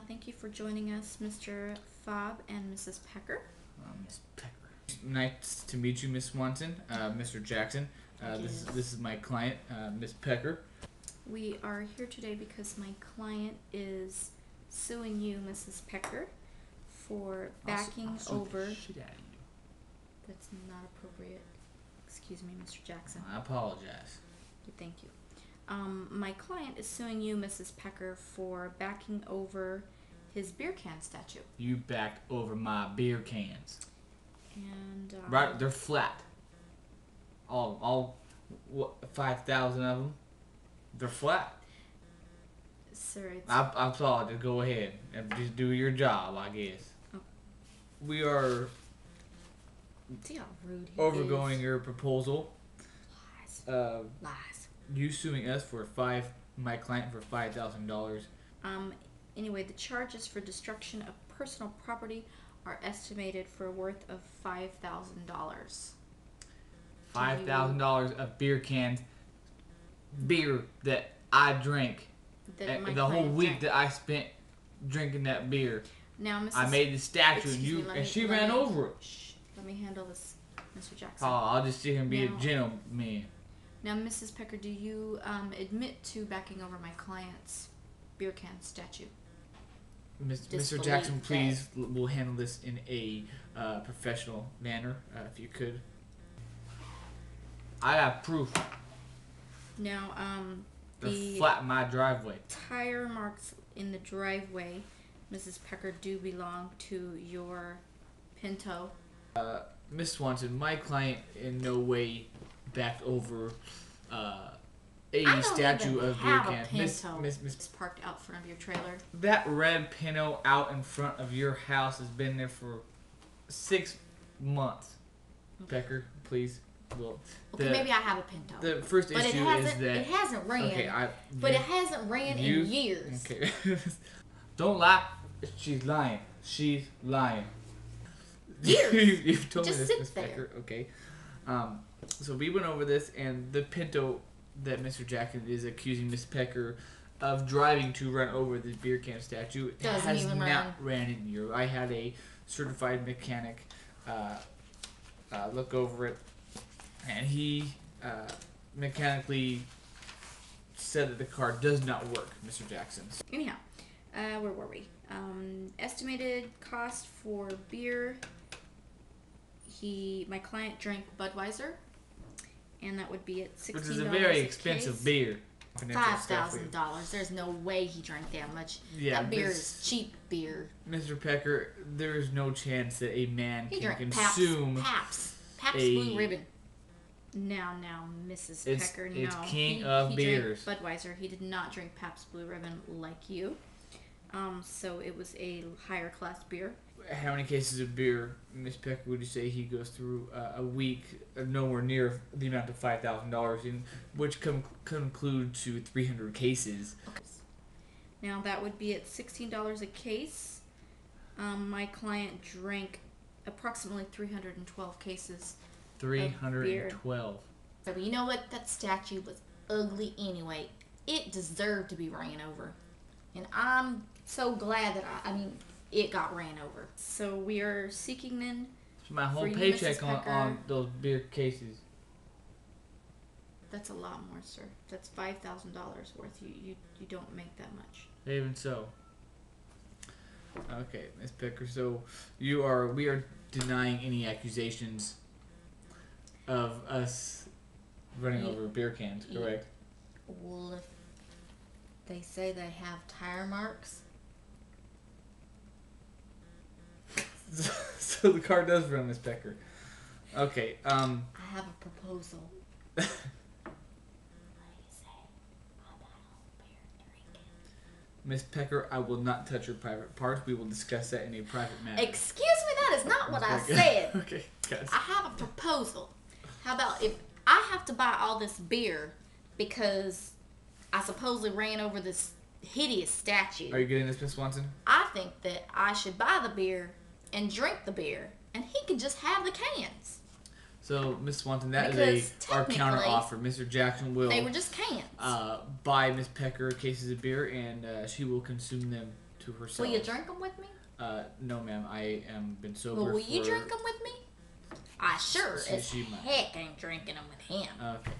Thank you for joining us, Mr. Fobb and Mrs. Pecker. Miss Pecker. Nice to meet you, Miss Swanson. Mr. Jackson. This is my client, Miss Pecker. We are here today because my client is suing you, Mrs. Pecker, for backing over. Shit out of you. That's not appropriate. Excuse me, Mr. Jackson. I apologize. Thank you. My client is suing you, Mrs. Pecker, for backing over his beer can statue. You backed over my beer cans. And Right, they're flat. All 5,000 of them. They're flat. Sir, it's... I thought to go ahead and just do your job, I guess. Oh. We are See how rude he overgoing is. your proposal. Lies. Lies. You suing us for my client for $5,000. Anyway, the charges for destruction of personal property are estimated for worth of $5,000. $5,000 of beer cans, beer that I drank, the whole week that I spent drinking that beer. Now, Mrs. I made the statue, and she ran over it. Shh, let me handle this, Mr. Jackson. Oh, I'll just sit here and be a gentleman. Now, Mrs. Pecker, do you admit to backing over my client's beer can statue? Mr. Jackson, please, we'll handle this in a professional manner, if you could. I got proof. Now, They're flat in my driveway. Tire marks in the driveway, Mrs. Pecker, do belong to your Pinto. Miss Swanson, my client in no way backed over a statue of beer can. Miss parked out front of your trailer. That red Pinto out in front of your house has been there for 6 months. Okay. Pecker, please. Well, okay, maybe I have a Pinto. The first issue is that it hasn't ran. Okay, it hasn't ran in years. Okay. Don't lie. She's lying. She's lying. Years. You've told me Just this, Miss there. Pecker. Okay. So we went over this, and the Pinto that Mr. Jackson is accusing Miss Pecker of driving to run over the beer can statue has not ran in years. I had a certified mechanic look over it, and he mechanically said that the car does not work, Mr. Jackson. Anyhow, where were we? Estimated cost for beer. My client drank Budweiser, and that would be at $16. Which is a very expensive beer. $5,000. There's no way he drank that much. Yeah, that beer is cheap beer. Mr. Pecker, there is no chance that a man can consume Pabst Blue Ribbon. Now, Mrs. Pecker, no. It's king of beers. Drank Budweiser. He did not drink Pabst Blue Ribbon like you. So it was a higher class beer. How many cases of beer, Miss Pecker, would you say he goes through a week, nowhere near the amount of $5,000, in which conclude to 300 cases? Okay. Now that would be at $16 a case. My client drank approximately 312 cases. 312. But you know what? That statue was ugly anyway. It deserved to be ran over, and I'm so glad that it got ran over. So we are seeking then my whole paycheck on those beer cases. That's a lot more, sir. That's $5,000 worth. You don't make that much. Even so. Okay, Miss Pecker. So we are denying any accusations of us running over beer cans, correct? Well, if they say they have tire marks. So the car does run, Miss Pecker. Okay. I have a proposal. What do you say about beer drinking? Miss Pecker, I will not touch your private parts. We will discuss that in a private matter. Excuse me, that is not what I said. Okay, guys. I have a proposal. How about if I have to buy all this beer because I supposedly ran over this hideous statue? Are you getting this, Miss Swanson? I think that I should buy the beer and drink the beer, and he can just have the cans. So, Miss Swanson, that is our counter offer. Mr. Jackson will... They were just cans. Buy Miss Pecker cases of beer, and she will consume them to herself. Will you drink them with me? No, ma'am. I am been sober. Well, will you drink them with me? I sure as she might. heck ain't drinking them with him. Okay.